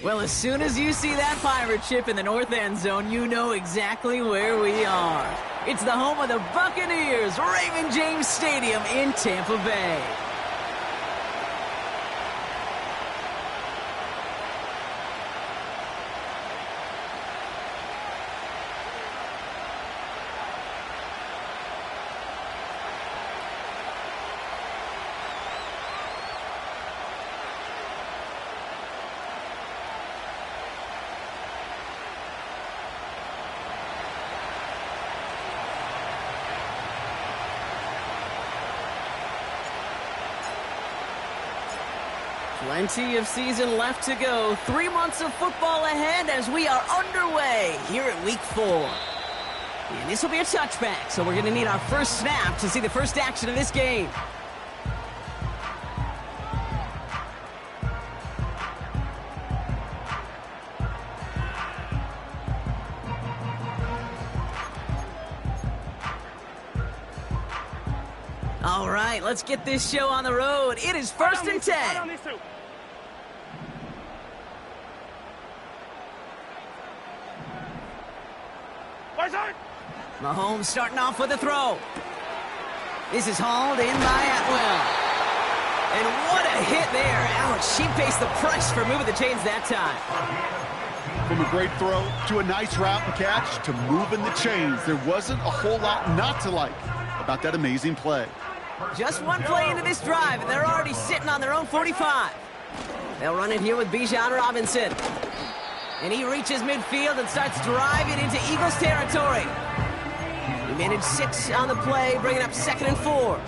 Well, as soon as you see that pirate ship in the north end zone, you know exactly where we are. It's the home of the Buccaneers, Raymond James Stadium in Tampa Bay. Plenty of season left to go. 3 months of football ahead as we are underway here at Week 4. And this will be a touchback, so we're going to need our first snap to see the first action of this game. All right, let's get this show on the road. It is 1st and 10. Mahomes starting off with a throw. This is hauled in by Atwell. And what a hit there. Ouch, she pays the price for moving the chains that time. From a great throw to a nice route and catch to moving the chains, there wasn't a whole lot not to like about that amazing play. Just one play into this drive, and they're already sitting on their own 45. They'll run it here with Bijan Robinson. And he reaches midfield and starts driving into Eagles territory. He managed 6 on the play, bringing up 2nd and 4.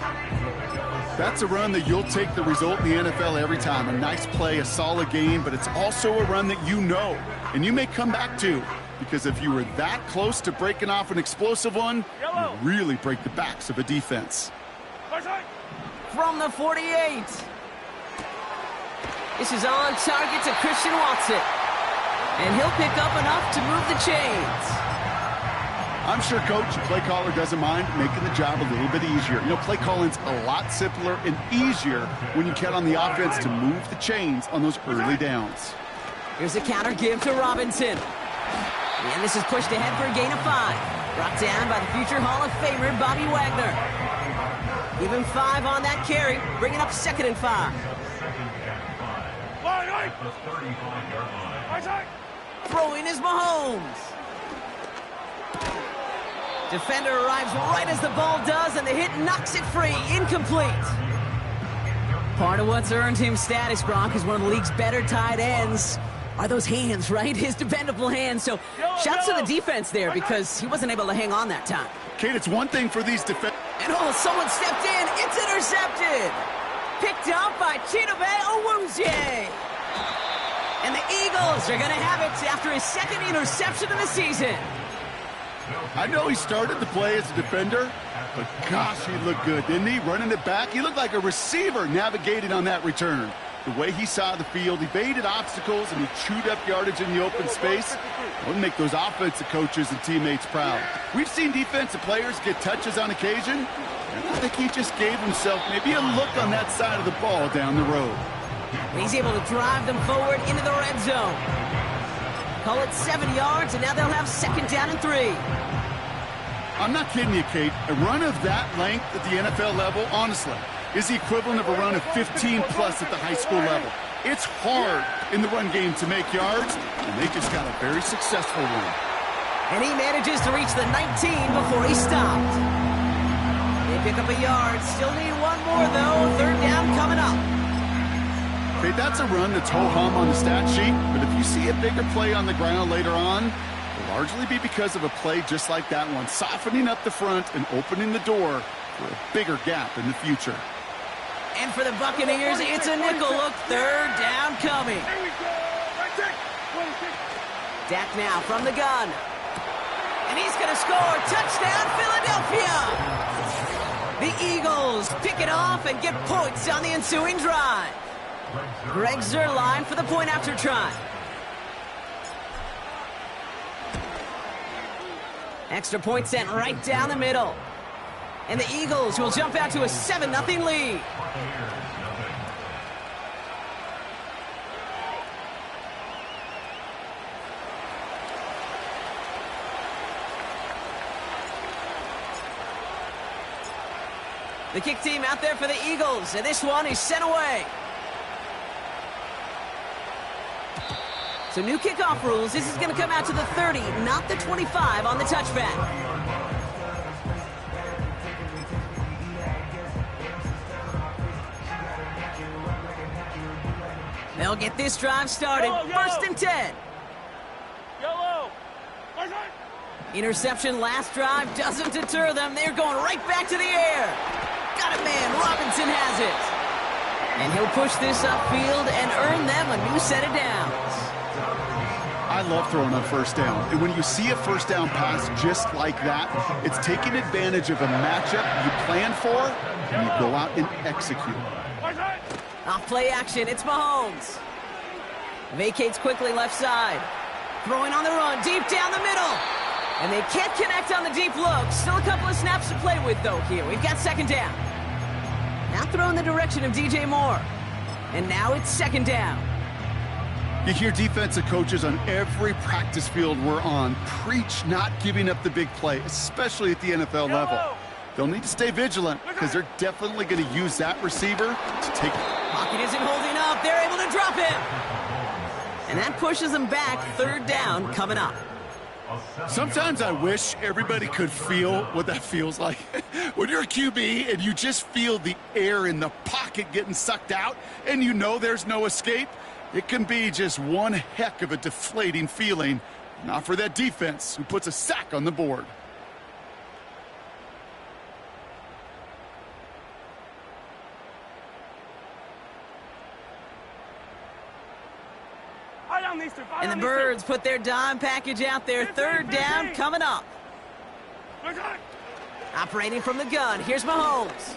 That's a run that you'll take the result in the NFL every time. A nice play, a solid game, but it's also a run that you know, and you may come back to, because if you were that close to breaking off an explosive one, you really break the backs of a defense. From the 48. This is on target to Christian Watson. And he'll pick up enough to move the chains. I'm sure coach and play caller doesn't mind making the job a little bit easier. You know, play calling's a lot simpler and easier when you count on the offense to move the chains on those early downs. Here's a counter give to Robinson. And this is pushed ahead for a gain of 5. Brought down by the future Hall of Famer, Bobby Wagner. Even 5 on that carry, bringing up 2nd and 5. Throwing is Mahomes. Defender arrives right as the ball does, and the hit knocks it free. Incomplete. Part of what's earned him status, Gronk, is one of the league's better tight ends. Are those hands, right? His dependable hands. So shouts to the defense there because he wasn't able to hang on that time. Kate, it's one thing for these defenders. And someone stepped in. It's intercepted. Picked up by Chidobe Awuzie. And the Eagles are going to have it after his 2nd interception of the season. I know he started the play as a defender, but gosh, he looked good, didn't he? Running it back, he looked like a receiver navigating on that return. The way he saw the field, evaded obstacles, and he chewed up yardage in the open space. Would make those offensive coaches and teammates proud. We've seen defensive players get touches on occasion, and I think he just gave himself maybe a look on that side of the ball down the road. He's able to drive them forward into the red zone. Call it 7 yards, and now they'll have 2nd down and 3. I'm not kidding you, Kate. A run of that length at the NFL level, honestly, is the equivalent of a run of 15-plus at the high school level. It's hard in the run game to make yards, and they just got a very successful one. And he manages to reach the 19 before he stopped. They pick up a yard. Still need one more, though. 3rd down coming up. Okay, that's a run that's ho-hum on the stat sheet, but if you see a bigger play on the ground later on, it'll largely be because of a play just like that one, softening up the front and opening the door for a bigger gap in the future. And for the Buccaneers, it's a nickel look. 3rd down coming. Dak now from the gun. And he's going to score. Touchdown, Philadelphia! The Eagles pick it off and get points on the ensuing drive. Greg Zuerlein for the point after try. Extra point sent right down the middle. And the Eagles will jump out to a 7-0 lead. The kick team out there for the Eagles, and this one is sent away. So new kickoff rules. This is going to come out to the 30, not the 25 on the touchback. They'll get this drive started. Yellow. First and 10. Yellow. Interception last drive doesn't deter them. They're going right back to the air. Got it, man. Robinson has it. And he'll push this upfield and earn them a new set of downs. I love throwing on first down. And when you see a first down pass just like that, it's taking advantage of a matchup you plan for, and you go out and execute. Off play action, it's Mahomes. Vacates quickly left side. Throwing on the run, deep down the middle. And they can't connect on the deep look. Still a couple of snaps to play with, though, here. We've got second down. Now throw in the direction of DJ Moore. And now it's second down. You hear defensive coaches on every practice field we're on preach not giving up the big play, especially at the NFL level. They'll need to stay vigilant because they're definitely going to use that receiver to take it. Pocket isn't holding up. They're able to drop him. And that pushes them back. Third down coming up. Sometimes I wish everybody could feel what that feels like. When you're a QB and you just feel the air in the pocket getting sucked out and you know there's no escape, it can be just one heck of a deflating feeling. Not for that defense who puts a sack on the board. And the Birds put their dime package out there. Third down coming up. Operating from the gun. Here's Mahomes.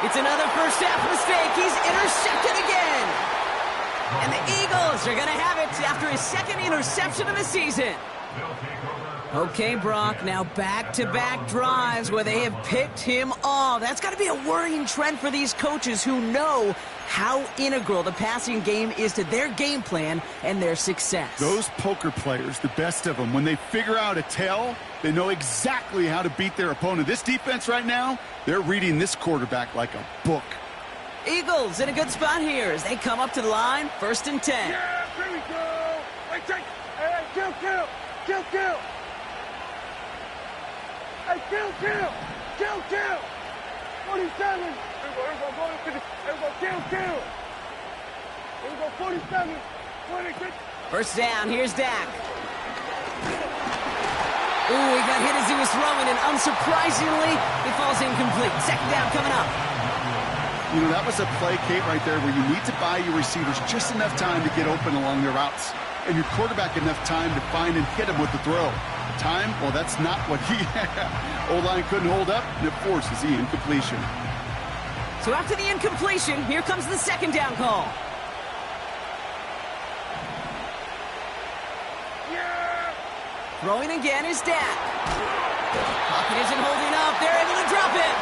It's another first half mistake. He's intercepted again. And the Eagles are going to have it after his second interception of the season. Okay, Brock, now back-to-back drives where they have picked him off. That's got to be a worrying trend for these coaches who know how integral the passing game is to their game plan and their success. Those poker players, the best of them, when they figure out a tell, they know exactly how to beat their opponent. This defense right now, they're reading this quarterback like a book. Eagles in a good spot here as they come up to the line. First and 10. Yeah, here we go. Hey, kill. Hey, kill. 47. Here we go, 47. 26. First down, here's Dak. Ooh, he got hit as he was throwing, and unsurprisingly, he falls incomplete. Second down coming up. You know, that was a play, Kate, right there, where you need to buy your receivers just enough time to get open along their routes, and your quarterback enough time to find and hit him with the throw. Time? Well, that's not what he had. O-line couldn't hold up, and it forces the incompletion. So after the incompletion, here comes the second down call. Yeah. Throwing again is Dak. Pocket isn't holding up. They're able to drop it.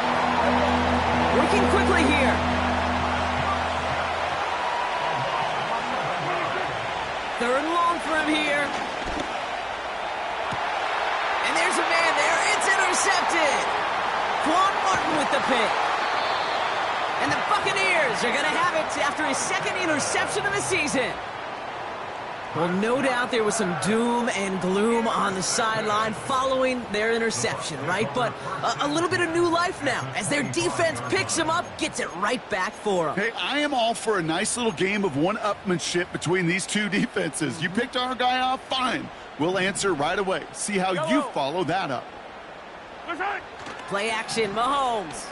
Working quickly here. Third and long for him here. And there's a man there. It's intercepted. Quan Martin with the pick. And the Buccaneers are going to have it after his second interception of the season. Well, no doubt there was some doom and gloom on the sideline following their interception, right? But a little bit of new life now as their defense picks them up, gets it right back for them. Hey, I am all for a nice little game of one-upmanship between these two defenses. You picked our guy off, fine. We'll answer right away. See how you follow that up. Play action, Mahomes.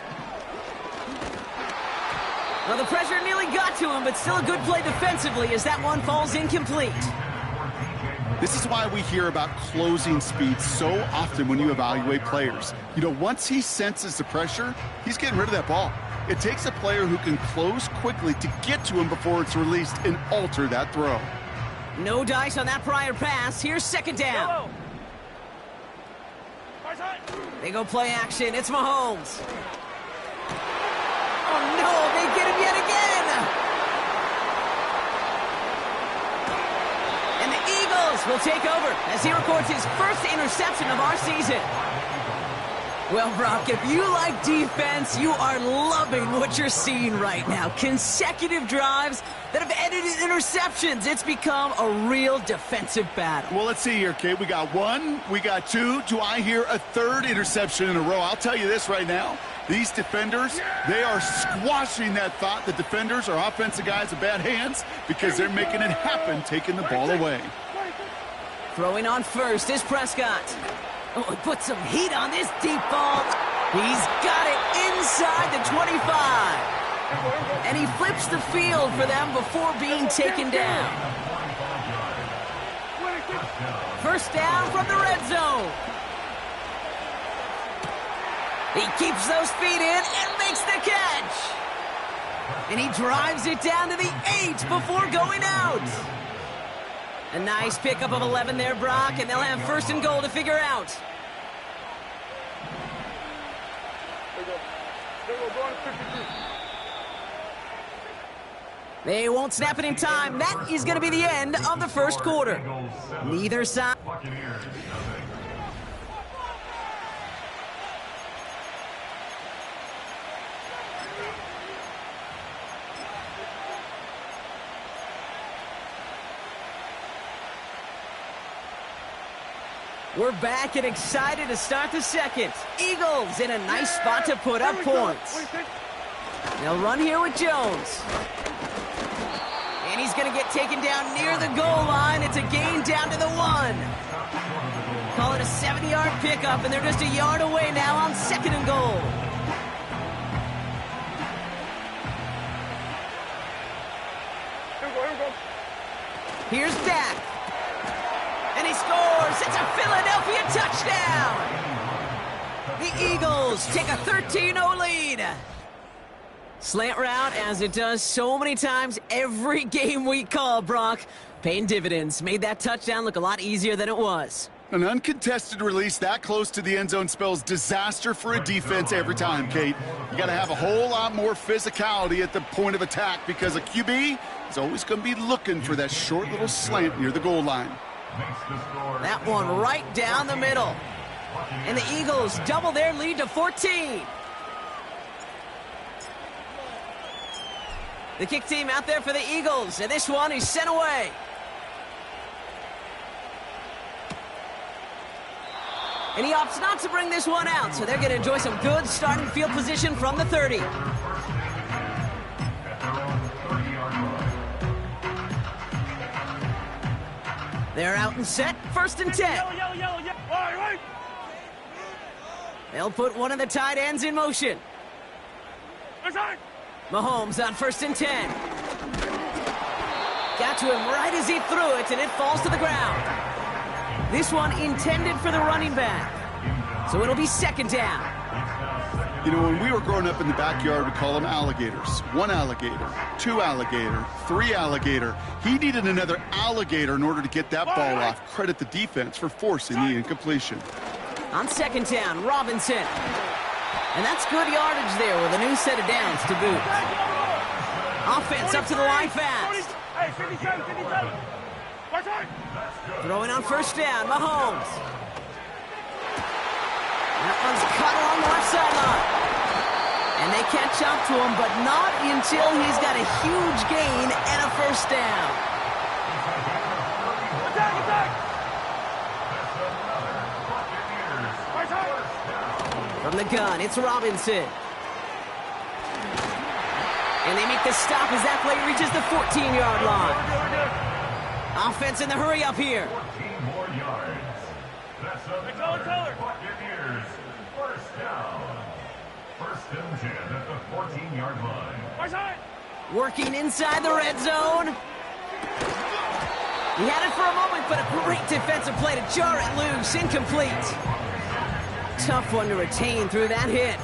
Well, the pressure nearly got to him, but still a good play defensively as that one falls incomplete. This is why we hear about closing speed so often when you evaluate players. You know, once he senses the pressure, he's getting rid of that ball. It takes a player who can close quickly to get to him before it's released and alter that throw. No dice on that prior pass. Here's second down. They go play action. It's Mahomes. Oh, no, they get him yet again. And the Eagles will take over as he records his first interception of our season. Well, Brock, if you like defense, you are loving what you're seeing right now. Consecutive drives that have ended in interceptions. It's become a real defensive battle. Well, let's see here, Kate. We got one, we got two. Do I hear a third interception in a row? I'll tell you this right now. These defenders, they are squashing that thought. The defenders are offensive guys with bad hands because they're making it happen, taking the ball away. Throwing on first is Prescott. Oh, he put some heat on this deep ball. He's got it inside the 25. And he flips the field for them before being taken down. First down from the red zone. He keeps those feet in and makes the catch. And he drives it down to the 8 before going out. A nice pickup of 11 there, Brock, and they'll have first and goal to figure out. They won't snap it in time. That is going to be the end of the first quarter. Neither side. We're back and excited to start the second. Eagles in a nice spot to put up points. They'll run here with Jones. And he's going to get taken down near the goal line. It's a gain down to the 1. Call it a 70-yard pickup, and they're just a yard away now on second and goal. Here's Dak. And he scores. It's a Philadelphia touchdown. The Eagles take a 13-0 lead. Slant route, as it does so many times every game we call, Brock. Paying dividends. Made that touchdown look a lot easier than it was. An uncontested release that close to the end zone spells disaster for a defense every time, Kate. You got to have a whole lot more physicality at the point of attack because a QB is always going to be looking for that short little slant near the goal line. That one right down the middle. And the Eagles double their lead to 14. The kick team out there for the Eagles, and this one is sent away. And he opts not to bring this one out, so they're going to enjoy some good starting field position from the 30. They're out and set, first and 10. They'll put one of the tight ends in motion. Mahomes on first and 10. Got to him right as he threw it, and it falls to the ground. This one intended for the running back. So it'll be second down. You know, when we were growing up in the backyard, we call them alligators. 1 alligator, 2 alligator, 3 alligator. He needed another alligator in order to get that ball off. Credit the defense for forcing the incompletion. On second down, Robinson. And that's good yardage there with a new set of downs to boot. Offense up to the line fast. Throwing on first down, Mahomes. That one's cut along the left sideline. And they catch up to him, but not until he's got a huge gain and a first down. From the gun, it's Robinson. And they make the stop as that play reaches the 14-yard line. Offense in the hurry up here. 14 more yards. That's the Buccaneers. First down. First and 10 at the 14-yard line. Working inside the red zone. He had it for a moment, but a great defensive play to jar it loose. Incomplete. Tough one to retain through that hit.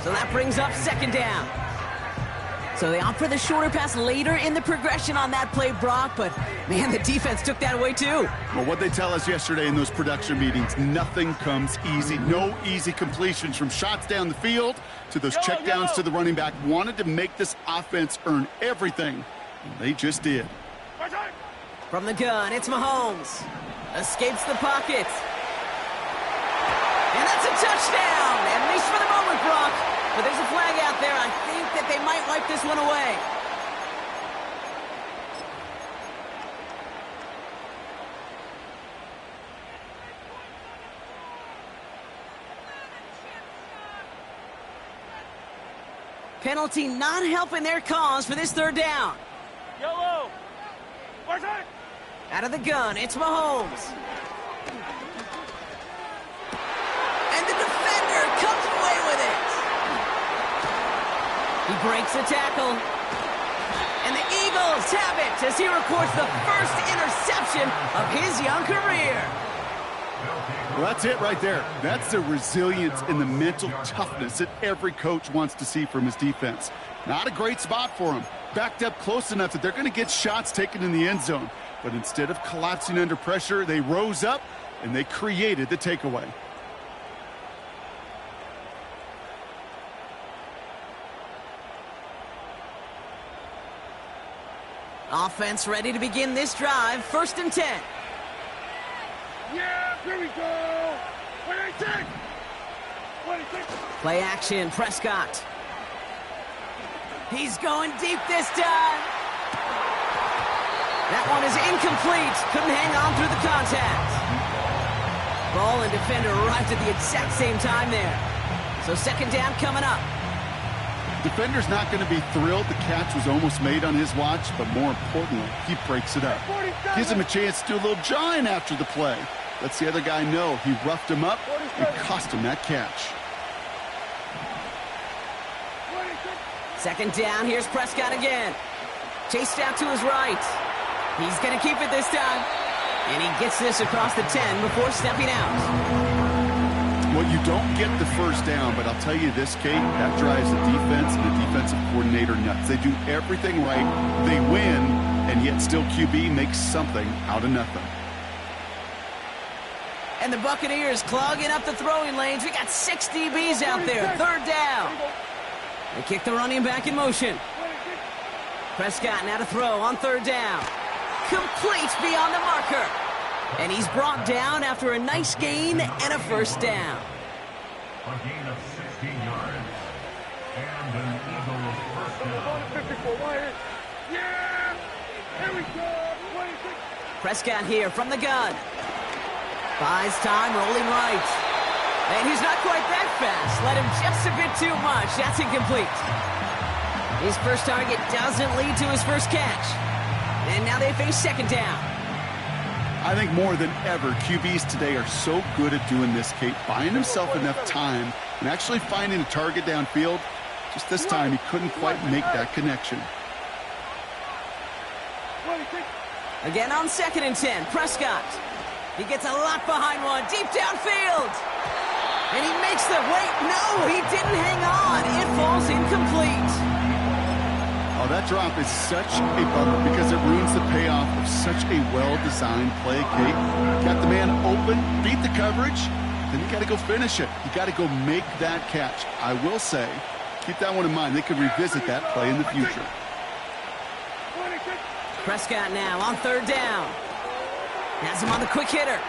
So that brings up second down. So they opt for the shorter pass later in the progression on that play, Brock, but man, the defense took that away too. Well, what they tell us yesterday in those production meetings, nothing comes easy. No easy completions from shots down the field to those checkdowns to the running back. Wanted to make this offense earn everything. And they just did. From the gun, it's Mahomes. Escapes the pocket. And that's a touchdown! down, at least for the moment, Brock. But there's a flag out there. I think that they might wipe this one away. Penalty not helping their cause for this third down. Yellow. Where's it? Out of the gun, it's Mahomes. And the defender comes away with it. He breaks the tackle. And the Eagles have it as he records the first interception of his young career. Well, that's it right there. That's the resilience and the mental toughness that every coach wants to see from his defense. Not a great spot for him. Backed up close enough that they're going to get shots taken in the end zone. But instead of collapsing under pressure, they rose up and they created the takeaway. Offense ready to begin this drive. 1st and 10. Yeah, here we go. 26. 26. Play action, Prescott. He's going deep this time. That one is incomplete. Couldn't hang on through the contact. Ball and defender arrived at the exact same time there. So 2nd down coming up. Defender's not going to be thrilled the catch was almost made on his watch, but more importantly, he breaks it up. Gives him a chance to do a little jawing after the play. Lets the other guy know he roughed him up and cost him that catch. 2nd down, here's Prescott again. Chased out to his right. He's going to keep it this time. And he gets this across the 10 before stepping out. Well, you don't get the 1st down, but I'll tell you this, Kate, that drives the defense and the defensive coordinator nuts. They do everything right. They win, and yet still QB makes something out of nothing. And the Buccaneers clogging up the throwing lanes. We got 6 DBs out there. 3rd down. They kick the running back in motion. Prescott now to throw on 3rd down. Complete beyond the marker. And he's brought down after a nice gain and a 1st down. A gain of 16 yards. And an Eagles 1st down. 54 wire. Yeah! Here we go. 26. Prescott here from the gun. Buys time, rolling right. And he's not quite that fast. Let him just a bit too much. That's incomplete. His first target doesn't lead to his first catch. And now they face 2nd down. I think more than ever, QBs today are so good at doing this, Kate, buying himself enough time and actually finding a target downfield. Just this time, he couldn't quite make that connection. Again on 2nd and 10, Prescott. He gets a lot behind one, deep downfield. And he makes the, wait, no, he didn't hang on. It falls incomplete. Oh, that drop is such a bummer because it ruins the payoff of such a well-designed play, Kate. Got the man open, beat the coverage, then you got to go finish it. You got to go make that catch. I will say, keep that one in mind. They could revisit that play in the future. Prescott now on 3rd down. Has him on the quick hitter.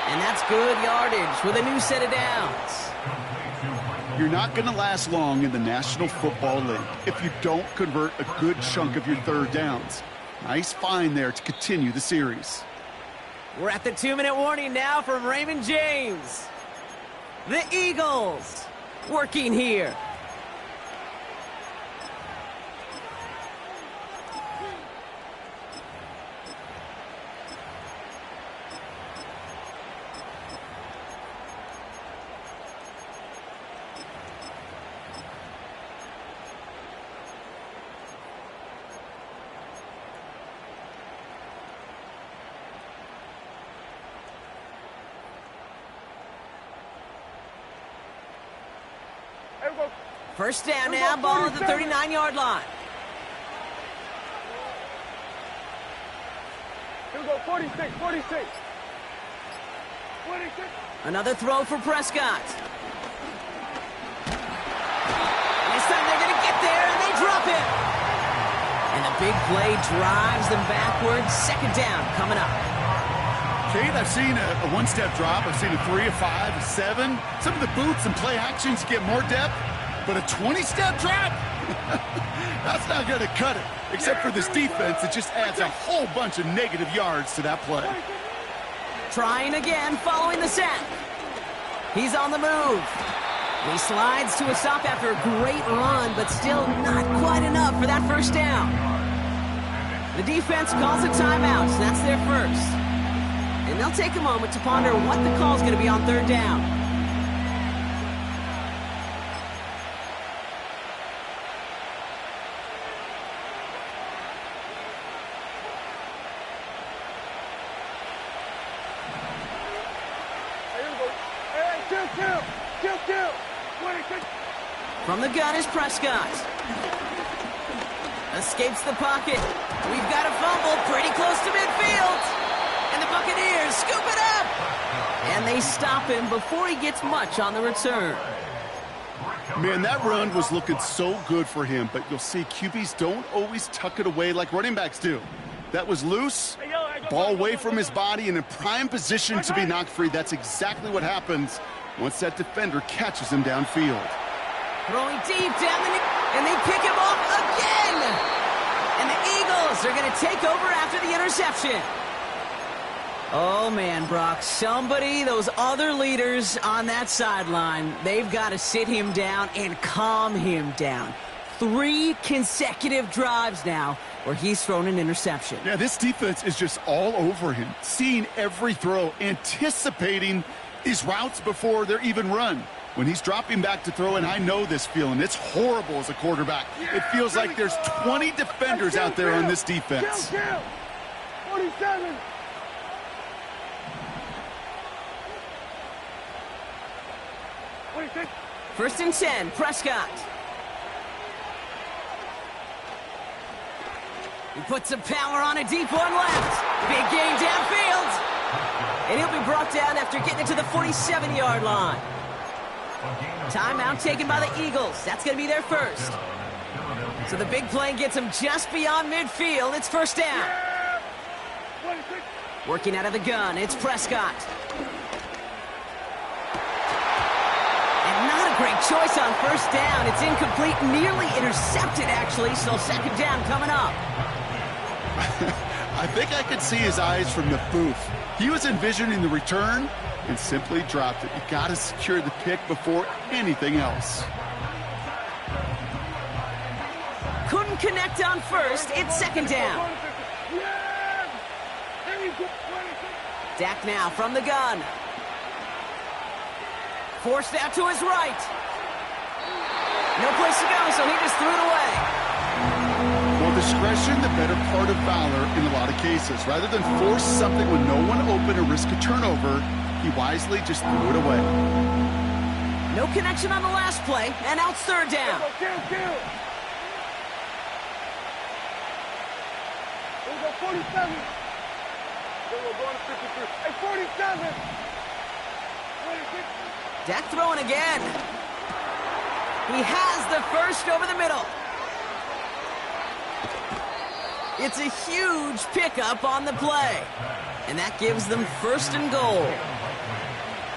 And that's good yardage with a new set of downs. You're not going to last long in the National Football League if you don't convert a good chunk of your 3rd downs. Nice find there to continue the series. We're at the 2-minute warning now from Raymond James. The Eagles working here. First down now, ball at the 39-yard line. Here we go, 46, 46. 46. Another throw for Prescott. This time they're going to get there, and they drop it. And the big play drives them backwards. 2nd down coming up. Kate, I've seen a one-step drop. I've seen a 3, a 5, a 7. Some of the boots and play actions get more depth, but a 20-step drop? That's not going to cut it. Except for this defense, it just adds a whole bunch of negative yards to that play. Trying again, following the sack. He's on the move. He slides to a stop after a great run, but still not quite enough for that first down. The defense calls a timeout, so that's their first. And they'll take a moment to ponder what the call is going to be on third down. From the gun is Prescott. Escapes the pocket. We've got a fumble pretty close to midfield. And the Buccaneers scoop it up. And they stop him before he gets much on the return. Man, that run was looking so good for him, but you'll see QBs don't always tuck it away like running backs do. That was loose, ball away from his body and in prime position to be knocked free. That's exactly what happens once that defender catches him downfield. Throwing deep down the knee, and they pick him off again. And the Eagles are going to take over after the interception. Oh, man, Brock, those other leaders on that sideline, they've got to sit him down and calm him down. 3 consecutive drives now where he's thrown an interception. Yeah, this defense is just all over him, seeing every throw, anticipating these routes before they're even run. When he's dropping back to throw, and I know this feeling, it's horrible as a quarterback. It feels like there's 20 defenders out there on this defense. 47. First and 10, Prescott. He puts some power on a deep one left. Big gain downfield. And he'll be brought down after getting it to the 47-yard line. Timeout taken by the Eagles. That's going to be their first. So the big play gets him just beyond midfield. It's first down. Working out of the gun, it's Prescott. And not a great choice on first down. It's incomplete, nearly intercepted, actually. So second down coming up. I think I could see his eyes from the booth. He was envisioning the return and simply dropped it. You got to secure the pick before anything else. Couldn't connect on first. It's second down. Dak now from the gun. Forced out to his right. No place to go, so he just threw it away. Well, discretion, the better part of valor in a lot of cases. Rather than force something with no one open or risk a turnover, he wisely just threw it away. No connection on the last play, and now it's third down. Kill. 47. We're going to 53. Hey, 47. Dak throwing again. He has the first over the middle. It's a huge pickup on the play. And that gives them first and goal.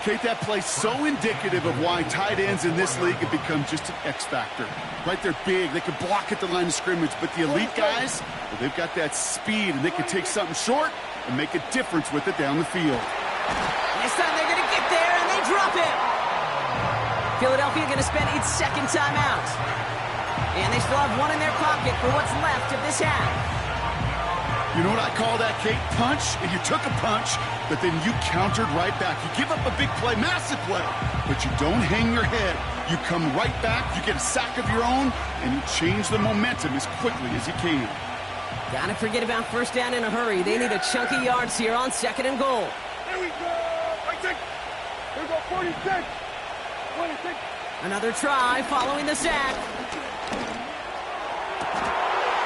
Kate, that play so indicative of why tight ends in this league have become just an X factor. Right, they're big, they can block at the line of scrimmage, but the elite guys, well, they've got that speed, and they can take something short and make a difference with it down the field. This time they're going to get there, and they drop it. Philadelphia going to spend its second timeout. And they still have one in their pocket for what's left of this half. You know what I call that, Kate? Punch, and you took a punch, but then you countered right back. You give up a big play, massive play, but you don't hang your head. You come right back, you get a sack of your own, and you change the momentum as quickly as you can. Gotta forget about first down in a hurry. They need a chunky yards here on second and goal. Here we go. Here we go, 46. 26. Another try following the sack.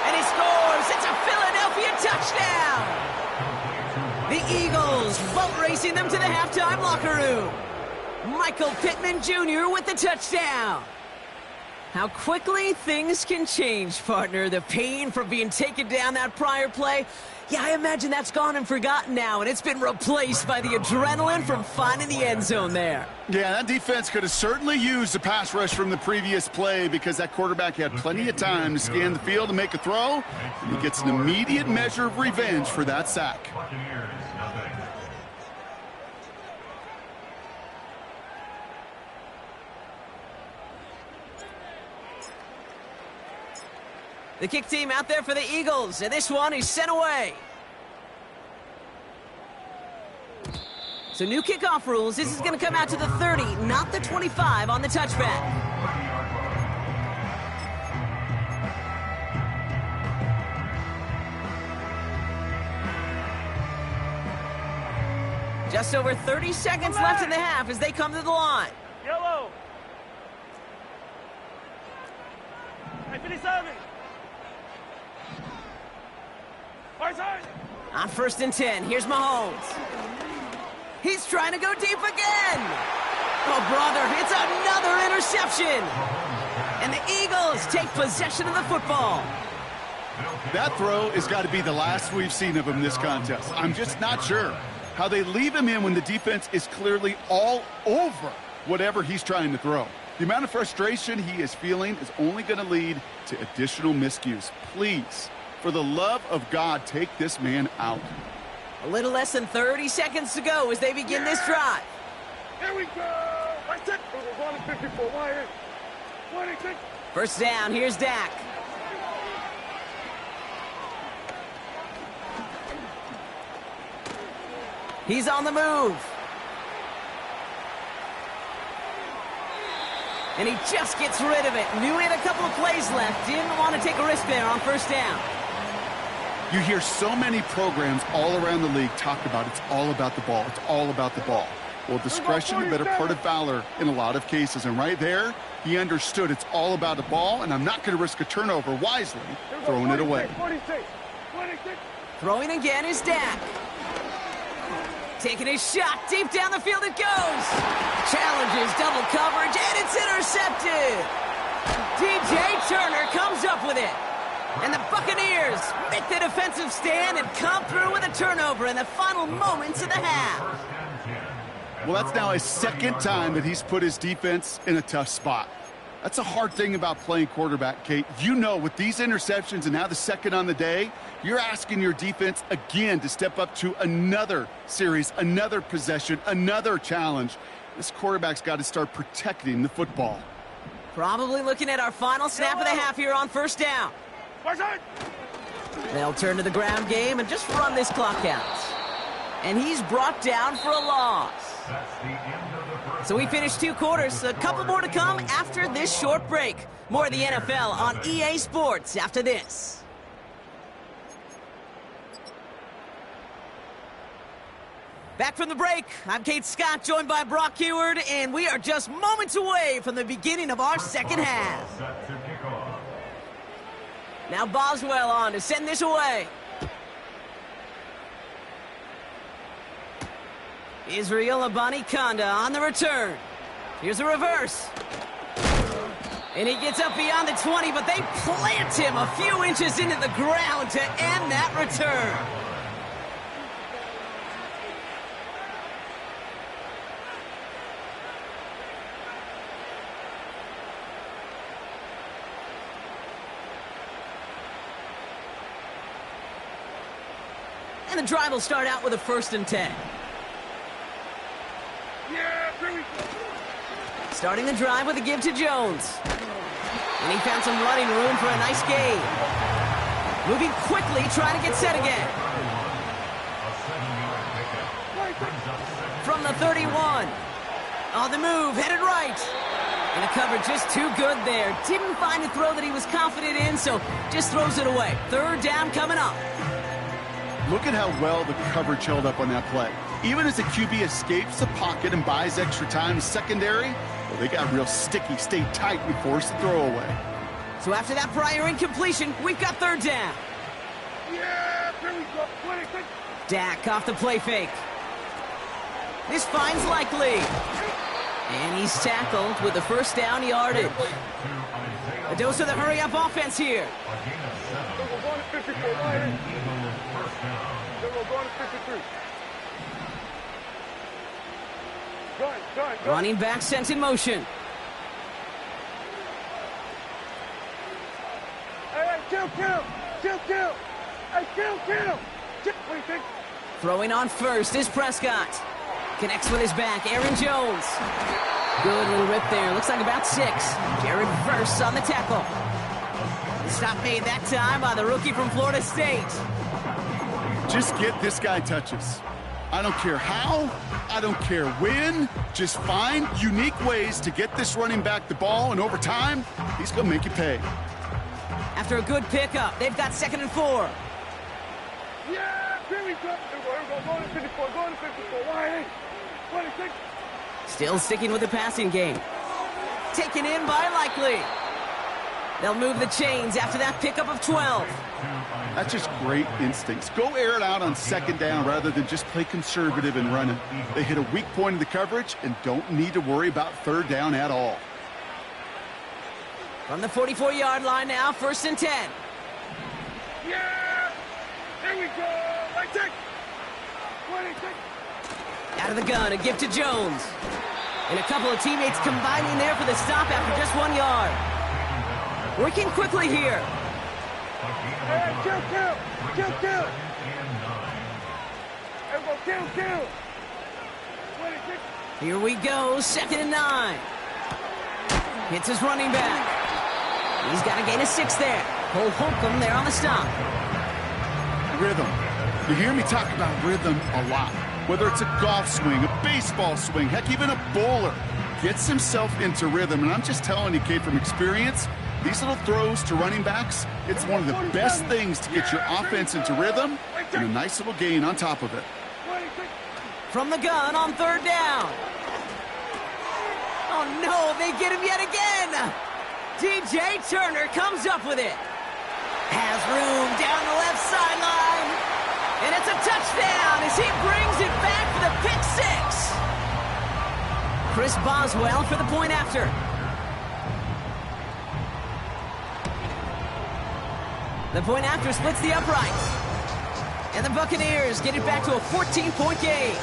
And he scores. It's a Philadelphia touchdown. The Eagles boat racing them to the halftime locker room. Michael Pittman Jr. with the touchdown. How quickly things can change, partner. The pain from being taken down that prior play, yeah, I imagine that's gone and forgotten now, and it's been replaced by the adrenaline from finding the end zone there. Yeah, that defense could have certainly used the pass rush from the previous play because that quarterback had plenty of time to scan the field and make a throw, and he gets an immediate measure of revenge for that sack. The kick team out there for the Eagles, and this one is sent away. So new kickoff rules. This is going to come out to the 30, not the 25 on the touchback. Just over 30 seconds left in the half as they come to the line. Yellow. Hey, finish serving. On 1st and 10, here's Mahomes. He's trying to go deep again. Oh, brother, it's another interception. And the Eagles take possession of the football. That throw has got to be the last we've seen of him this contest. I'm just not sure how they leave him in when the defense is clearly all over whatever he's trying to throw. The amount of frustration he is feeling is only going to lead to additional miscues. Please, for the love of God, take this man out. A little less than 30 seconds to go as they begin this drive. Here we go. That's it. 54 wire. 26. First down, here's Dak. He's on the move. And he just gets rid of it. Knew he had a couple of plays left. Didn't want to take a risk there on first down. You hear so many programs all around the league talk about it's all about the ball. It's all about the ball. Well, discretion, the better part of valor in a lot of cases. And right there, he understood it's all about the ball, and I'm not going to risk a turnover wisely, throwing it away. 26. Throwing again is Dak. Taking his shot. Deep down the field it goes. Challenges double coverage, and it's intercepted. DJ Turner comes up with it. And the Buccaneers make the defensive stand and come through with a turnover in the final moments of the half. Well, that's now his second time that he's put his defense in a tough spot. That's a hard thing about playing quarterback, Kate. You know, with these interceptions and now the second on the day, you're asking your defense again to step up to another series, another possession, another challenge. This quarterback's got to start protecting the football. Probably looking at our final snap of the half here on first down. They'll turn to the ground game and just run this clock out. And he's brought down for a loss. So we finished 2 quarters. A couple more to come after this short break. More of the NFL on EA Sports after this. Back from the break, I'm Kate Scott, joined by Brock Heward, and we are just moments away from the beginning of our second half. Now Boswell on to send this away. Israel Abanikanda on the return. Here's a reverse. And he gets up beyond the 20, but they plant him a few inches into the ground to end that return. And the drive will start out with a 1st and 10. Yeah, here we go. Starting the drive with a give to Jones. And he found some running room for a nice gain. Moving quickly, trying to get set again. From the 31. On the move, headed right. And the coverage just too good there. Didn't find a throw that he was confident in, so just throws it away. 3rd down coming up. Look at how well the coverage held up on that play. Even as the QB escapes the pocket and buys extra time in secondary, well, they got real sticky, stayed tight and forced the throw away. So after that prior incompletion, we've got 3rd down. Yeah, here we go. 26. Dak off the play fake. This finds Likely. And he's tackled with the 1st down yardage. A dose of the hurry-up offense here. We're going to 54. Wide. Then we're going to 53. Gun. Running back sent in motion. Hey, kill. Hey, kill. What do you think? Throwing on first is Prescott. Connects with his back, Aaron Jones. Good little rip there. Looks like about 6. Jared Verse on the tackle. Stop made that time by the rookie from Florida State. Just get this guy touches. I don't care how, I don't care when. Just find unique ways to get this running back the ball, and over time, he's going to make you pay. After a good pickup, they've got 2nd and 4. Yeah, here we go. Going to 54. Going to 54. Wide. 26. Still sticking with the passing game. Taken in by Likely. They'll move the chains after that pickup of 12. That's just great instincts. Go air it out on 2nd down rather than just play conservative and running. They hit a weak point in the coverage and don't need to worry about 3rd down at all. From the 44-yard line now, 1st and 10. Yeah! Here we go! Right take! 26. Out of the gun, a give to Jones. And a couple of teammates combining there for the stop after just 1 yard. Working quickly here. Hey, kill. Everyone, kill. 26. Here we go, 2nd and 9. Hits his running back. He's got a gain of 6 there. Cole Holcomb there on the stop. Rhythm. You hear me talk about rhythm a lot. Whether it's a golf swing, a baseball swing, heck, even a bowler gets himself into rhythm. And I'm just telling you, kid, from experience, these little throws to running backs, it's one of the best things to get your offense into rhythm and a nice little gain on top of it. From the gun on 3rd down. Oh, no, they get him yet again. DJ Turner comes up with it. Has room down the left sideline. And it's a touchdown as he brings it back for the pick 6. Chris Boswell for the point after. The point after splits the uprights. And the Buccaneers get it back to a 14-point game.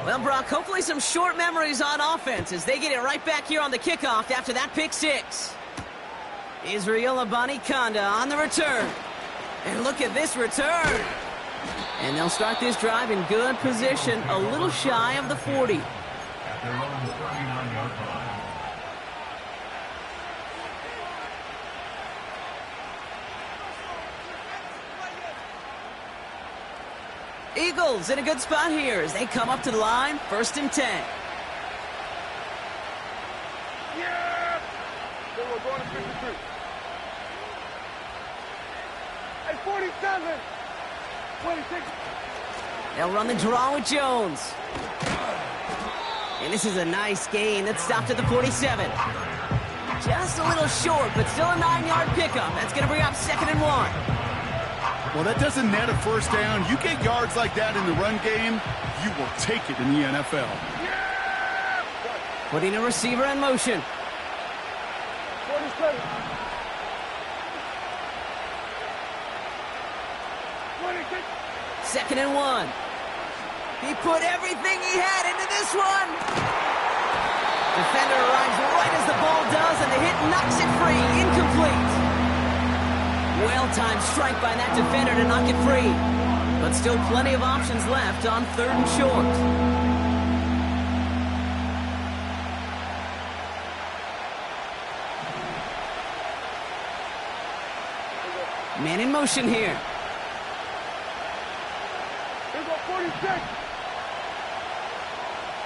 Well, Brock, hopefully some short memories on offense as they get it right back here on the kickoff after that pick 6. Israel Abanikanda on the return. And look at this return. And they'll start this drive in good position, a little shy of the 40. At their own 39-yard line. Eagles in a good spot here as they come up to the line, 1st and 10. Yeah! Then we're going to 53. Hey, 47! 26. They'll run the draw with Jones. And this is a nice gain that stopped at the 47. Just a little short, but still a 9-yard pickup. That's going to bring up 2nd and 1. Well, that doesn't net a 1st down. You get yards like that in the run game, you will take it in the NFL. Yeah! Putting a receiver in motion. 47. 26. 2nd and 1. He put everything he had into this one. Defender arrives right as the ball does, and the hit knocks it free. Incomplete. Well-timed strike by that defender to knock it free. But still plenty of options left on 3rd and short. Man in motion here. Here go 46.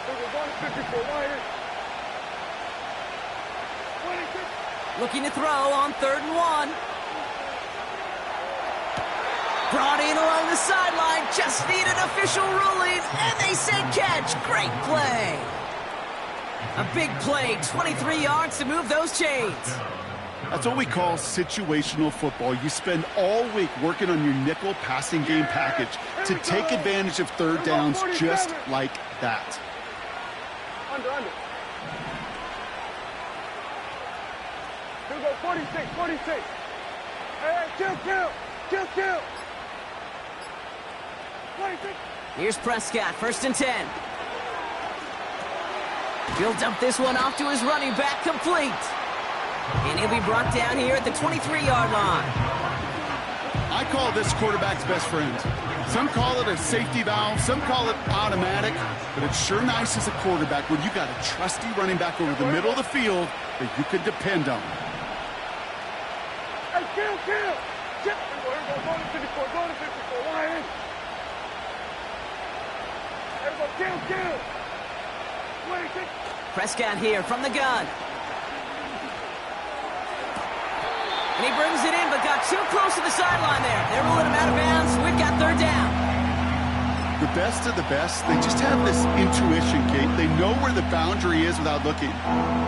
Here we're going to 54. Wide. 26. Looking to throw on 3rd and 1. Brought in along the sideline, just need an official ruling, and they say catch. Great play. A big play, 23 yards to move those chains. That's what we call situational football. You spend all week working on your nickel passing game package to take advantage of 3rd downs just like that. Under. Here we go, 46. Hey, kill. 26. Here's Prescott, 1st and 10. He'll dump this one off to his running back, complete. And he'll be brought down here at the 23-yard line. I call this quarterback's best friend. Some call it a safety valve, some call it automatic, but it's sure nice as a quarterback when you got a trusty running back over the middle of the field that you can depend on. Hey, kill. Here we go, go to 54, wide in. There we go, kill. 26. Prescott here from the gun. And he brings it in, but got too close to the sideline there. They're rolling him out of bounds. We've got 3rd down. The best of the best, they just have this intuition, Kate. They know where the boundary is without looking.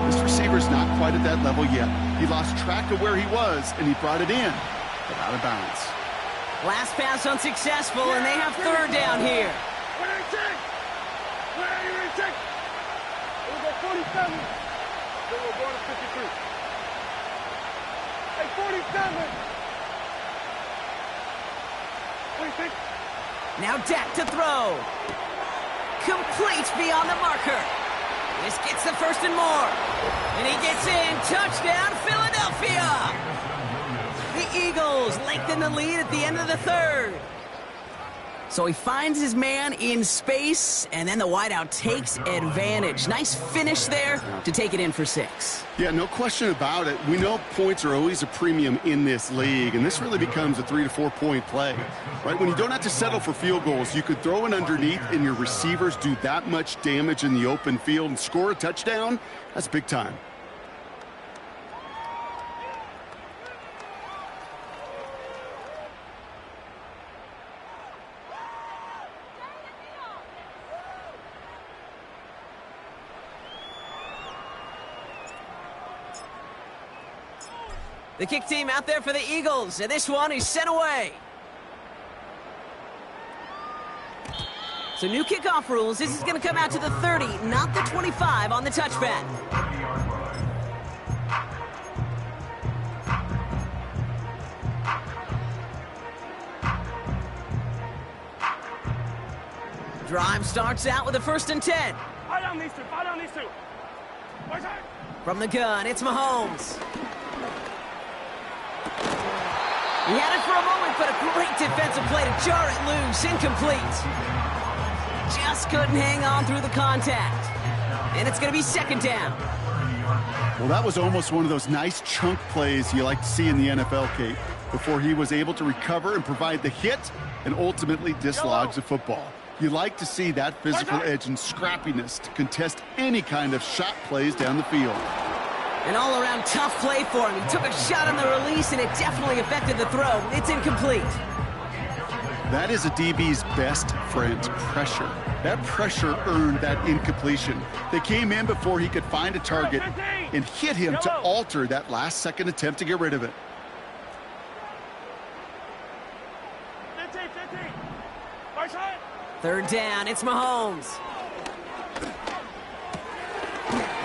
This receiver's not quite at that level yet. He lost track of where he was, and he brought it in, but out of bounds. Last pass unsuccessful, and they have 3rd down here. Where are you in 6? Here we go, 47. Then we're going to 53. Hey, 47. 26. Now Dak to throw. Complete beyond the marker. This gets the 1st and more. And he gets in. Touchdown, Philadelphia. The Eagles lengthen the lead at the end of the 3rd. So he finds his man in space, and then the wideout takes advantage. Nice finish there to take it in for 6. Yeah, no question about it. We know points are always a premium in this league, and this really becomes a 3 to 4 point play. Right? When you don't have to settle for field goals, you could throw it underneath and your receivers do that much damage in the open field and score a touchdown. That's big time. The kick team out there for the Eagles, and this one is sent away. So new kickoff rules. This is going to come out to the 30, not the 25 on the touchback. Drive starts out with a 1st and 10. Fire down these two. From the gun, it's Mahomes. He had it for a moment, but a great defensive play to jar it loose. Incomplete. Just couldn't hang on through the contact. And it's going to be 2nd down. Well, that was almost one of those nice chunk plays you like to see in the NFL, Kate, before he was able to recover and provide the hit and ultimately dislodge the football. You like to see that physical edge and scrappiness to contest any kind of shot plays down the field. An all-around tough play for him. He took a shot on the release, and it definitely affected the throw. It's incomplete. That is a DB's best friend, pressure. That pressure earned that incompletion. They came in before he could find a target and hit him to alter that last-second attempt to get rid of it. 15. 3rd down, it's Mahomes.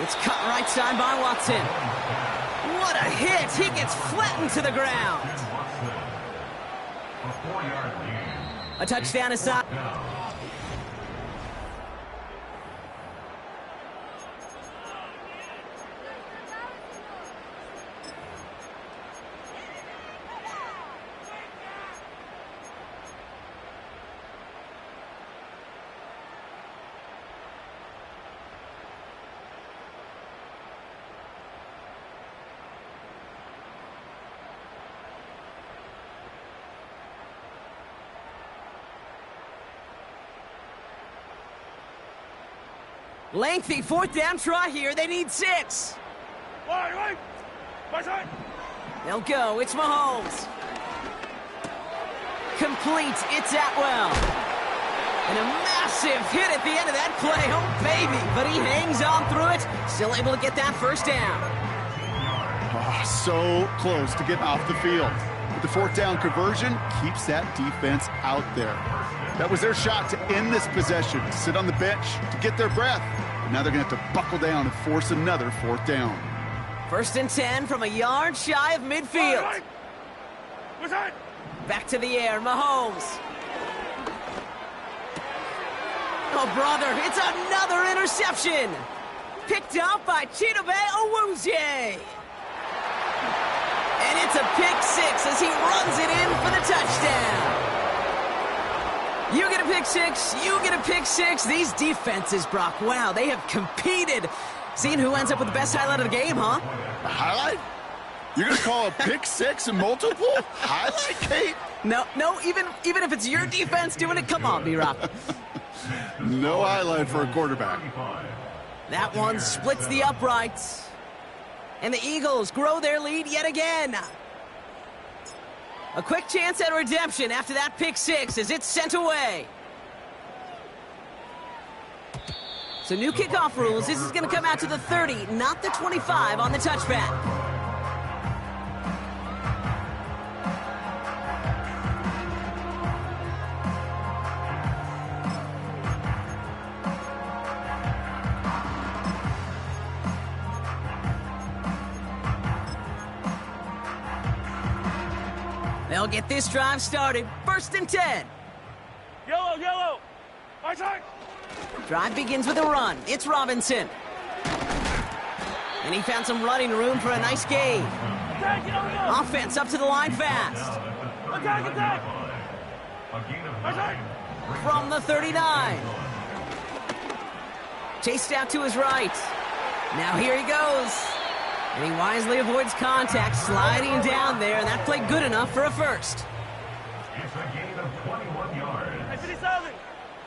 It's cut right side by Watson. What a hit! He gets flattened to the ground. A touchdown aside. Lengthy 4th down try here. They need 6. Right. They'll go. It's Mahomes. Complete. It's Atwell. And a massive hit at the end of that play. Oh, baby. But he hangs on through it. Still able to get that 1st down. Oh, so close to getting off the field. But the 4th down conversion keeps that defense out there. That was their shot to end this possession, to sit on the bench, to get their breath. Now they're going to have to buckle down and force another 4th down. 1st and 10 from a yard shy of midfield. Back to the air, Mahomes. Oh, brother, it's another interception. Picked up by Chidobe Awuzie. And it's a pick 6 as he runs it in for the touchdown. You get a pick 6, you get a pick 6. These defenses, Brock, wow, they have competed. Seeing who ends up with the best highlight of the game, huh? A highlight? You're going to call a pick 6 and multiple? Highlight, Kate? No, even if it's your defense doing it, come on, B-Rock. No highlight for a quarterback. That one splits the uprights. And the Eagles grow their lead yet again. A quick chance at redemption after that pick 6 as it's sent away. So new kickoff rules. This is going to come out to the 30, not the 25 on the touchback. They'll get this drive started. 1st and 10. Yellow. My side. Drive begins with a run. It's Robinson. And he found some running room for a nice gain. Offense up to the line fast. Attack. My side. From the 39. Chased out to his right. Now here he goes. And he wisely avoids contact, sliding down there, and that played good enough for a first. It's a gain of 21 yards. Hey, 57.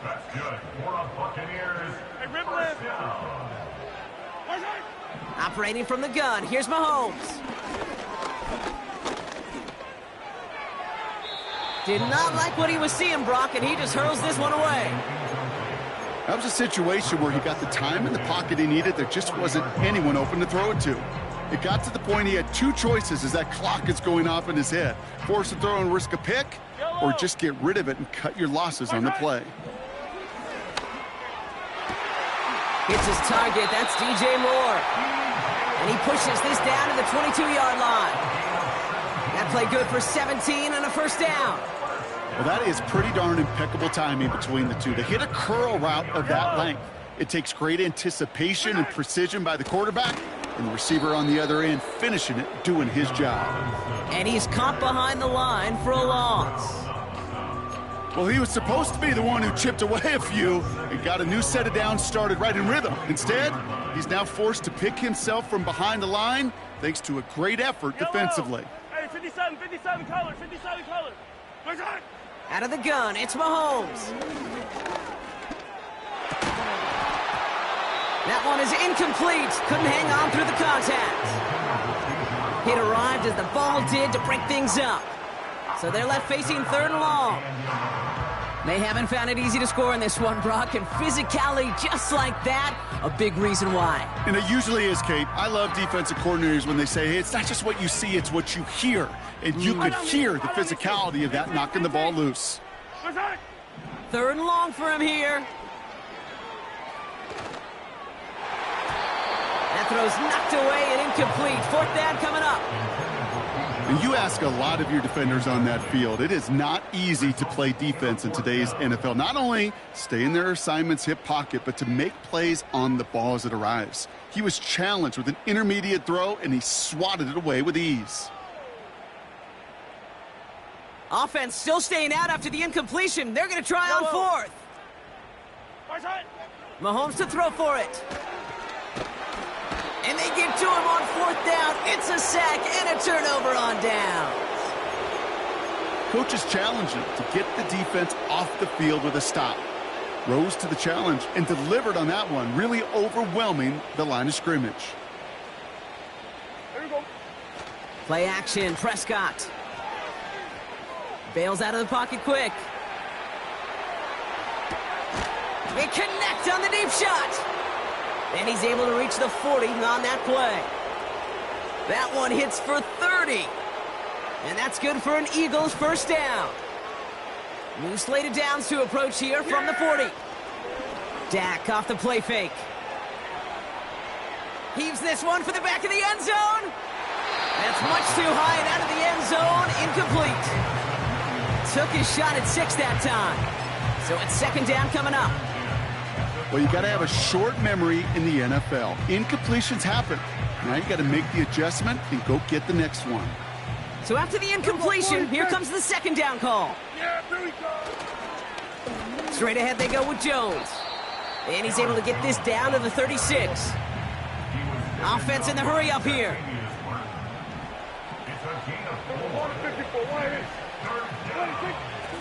That's good for a Buccaneers. Hey, rip First left. down. My side. Operating from the gun, here's Mahomes. Did not like what he was seeing, Brock, and he just hurls this one away. That was a situation where he got the time in the pocket he needed. There just wasn't anyone open to throw it to. It got to the point he had 2 choices as that clock is going off in his head. Force a throw and risk a pick, or just get rid of it and cut your losses on the play. Hits his target, that's DJ Moore. And he pushes this down to the 22-yard line. That play good for 17 and a first down. Well, that is pretty darn impeccable timing between the two. To hit a curl route of that length, it takes great anticipation and precision by the quarterback, and the receiver on the other end finishing it, doing his job. And he's caught behind the line for a loss. Well, he was supposed to be the one who chipped away a few and got a new set of downs started right in rhythm. Instead, he's now forced to pick himself from behind the line thanks to a great effort defensively. Hey, 57 color. My side. Out of the gun, it's Mahomes. That one is incomplete. Couldn't hang on through the contact. It arrived as the ball did to break things up. So they're left facing 3rd and long. They haven't found it easy to score in this one, Brock, and physicality just like that, a big reason why. And it usually is, Kate. I love defensive coordinators when they say, hey, it's not just what you see, it's what you hear. And you could hear the physicality of that knocking the ball loose. 3rd and long for him here. That throw's knocked away and incomplete. 4th down coming up. And you ask a lot of your defenders on that field. It is not easy to play defense in today's NFL. Not only stay in their assignment's hip pocket, but to make plays on the ball as it arrives. He was challenged with an intermediate throw, and he swatted it away with ease. Offense still staying out after the incompletion. They're going to try on 4th. Mahomes to throw for it. And they get to him on 4th down. It's a sack and a turnover on downs. Coaches challenged him to get the defense off the field with a stop. Rose to the challenge and delivered on that one, really overwhelming the line of scrimmage. There we go. Play action, Prescott. Bails out of the pocket quick. They connect on the deep shot. And he's able to reach the 40 on that play. That one hits for 30. And that's good for an Eagles first down. New slate of downs to approach here from the 40. Dak off the play fake. Heaves this one for the back of the end zone. That's much too high and out of the end zone. Incomplete. Took his shot at 6 that time. So it's second down coming up. Well, you got to have a short memory in the NFL. Incompletions happen. Now you got to make the adjustment and go get the next one. So after the incompletion, here comes the second down call. Yeah, here we go. Straight ahead they go with Jones. And he's able to get this down to the 36. Offense in the hurry up here.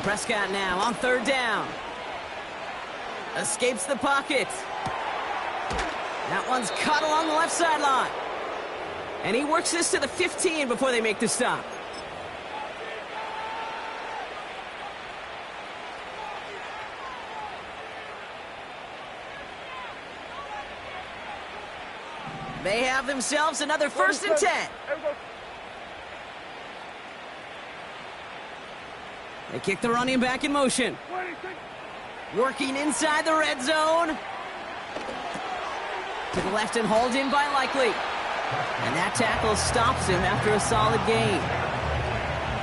Prescott now on third down. Escapes the pocket. That one's caught along the left sideline. And he works this to the 15 before they make the stop. They have themselves another 1st and 10. They kick the running back in motion. Working inside the red zone. To the left and hauled in by Likely. And that tackle stops him after a solid gain.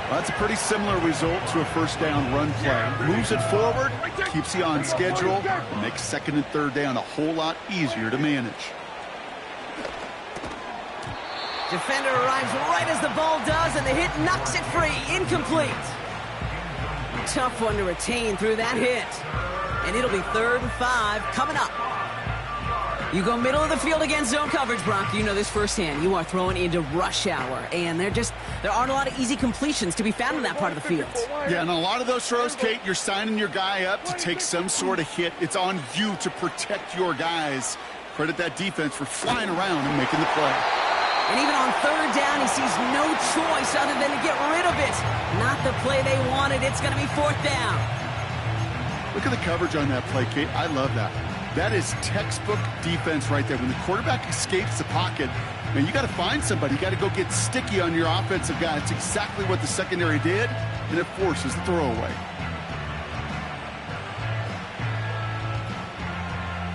Well, that's a pretty similar result to a first down run play. Moves it forward, keeps you on schedule, and makes second and third down a whole lot easier to manage. Defender arrives right as the ball does, and the hit knocks it free. Incomplete. Tough one to retain through that hit. And it'll be 3rd and 5 coming up. You go middle of the field against zone coverage, Brock. You know this firsthand. You are throwing into rush hour, and there aren't a lot of easy completions to be found in that part of the field. Yeah, and a lot of those throws, Kate, you're signing your guy up to take some sort of hit. It's on you to protect your guys. Credit that defense for flying around and making the play. And even on third down, he sees no choice other than to get rid of it. Not the play they wanted. It's going to be 4th down. Look at the coverage on that play, Kate. I love that. That is textbook defense right there. When the quarterback escapes the pocket, man, you got to find somebody. You got to go get sticky on your offensive guy. It's exactly what the secondary did, and it forces the throwaway.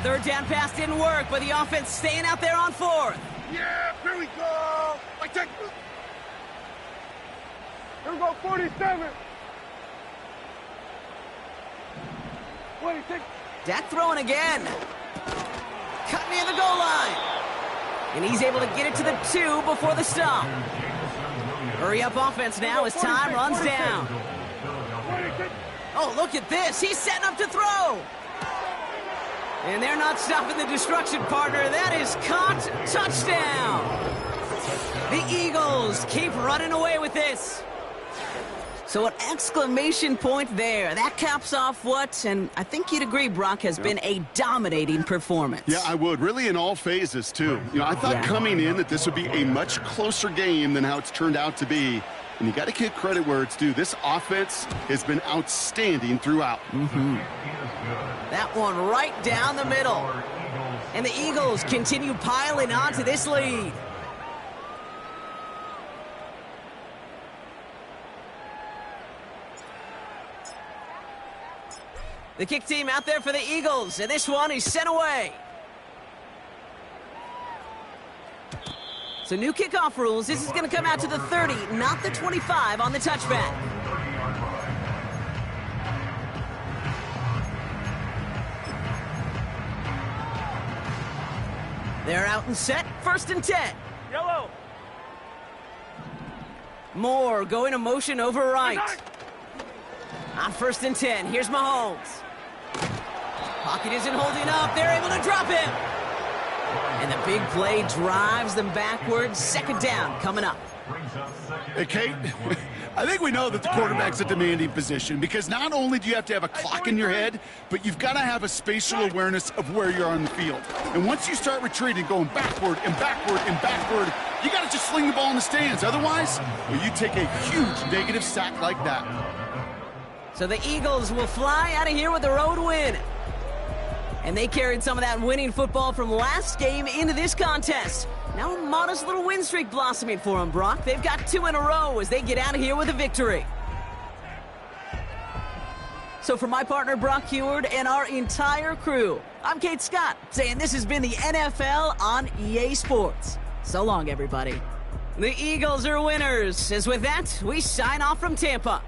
3rd down pass didn't work, but the offense staying out there on 4th. Yeah, here we go. Here we go, 47. 26. Dak throwing again. Cut near the goal line. And he's able to get it to the 2 before the stop. Hurry up offense now as time runs down. Oh, look at this. He's setting up to throw. And they're not stopping the destruction, partner. That is caught. Touchdown. The Eagles keep running away with this. So an exclamation point there. That caps off what, and I think you'd agree, Brock, has been a dominating performance. Yeah, I would. Really in all phases, too. You know, I thought coming in that this would be a much closer game than how it's turned out to be. And you got to give credit where it's due. This offense has been outstanding throughout. That one right down the middle. And the Eagles continue piling on to this lead. The kick team out there for the Eagles, and this one is sent away. So new kickoff rules. This is going to come out to the 30, not the 25 on the touchback. They're out and set. 1st and 10. Yellow. Moore going to motion over right. On 1st and 10, here's Mahomes. Pocket isn't holding up. They're able to drop him. And the big play drives them backwards. 2nd down coming up. Hey, Kate, I think we know that the quarterback's a demanding position because not only do you have to have a clock in your head, but you've got to have a spatial awareness of where you're on the field. And once you start retreating, going backward and backward and backward, you got to just sling the ball in the stands. Otherwise, well, you take a huge negative sack like that. So the Eagles will fly out of here with a road win. And they carried some of that winning football from last game into this contest. Now a modest little win streak blossoming for them, Brock. They've got 2 in a row as they get out of here with a victory. So for my partner, Brock Heward, and our entire crew, I'm Kate Scott, saying this has been the NFL on EA Sports. So long, everybody. The Eagles are winners, as with that, we sign off from Tampa.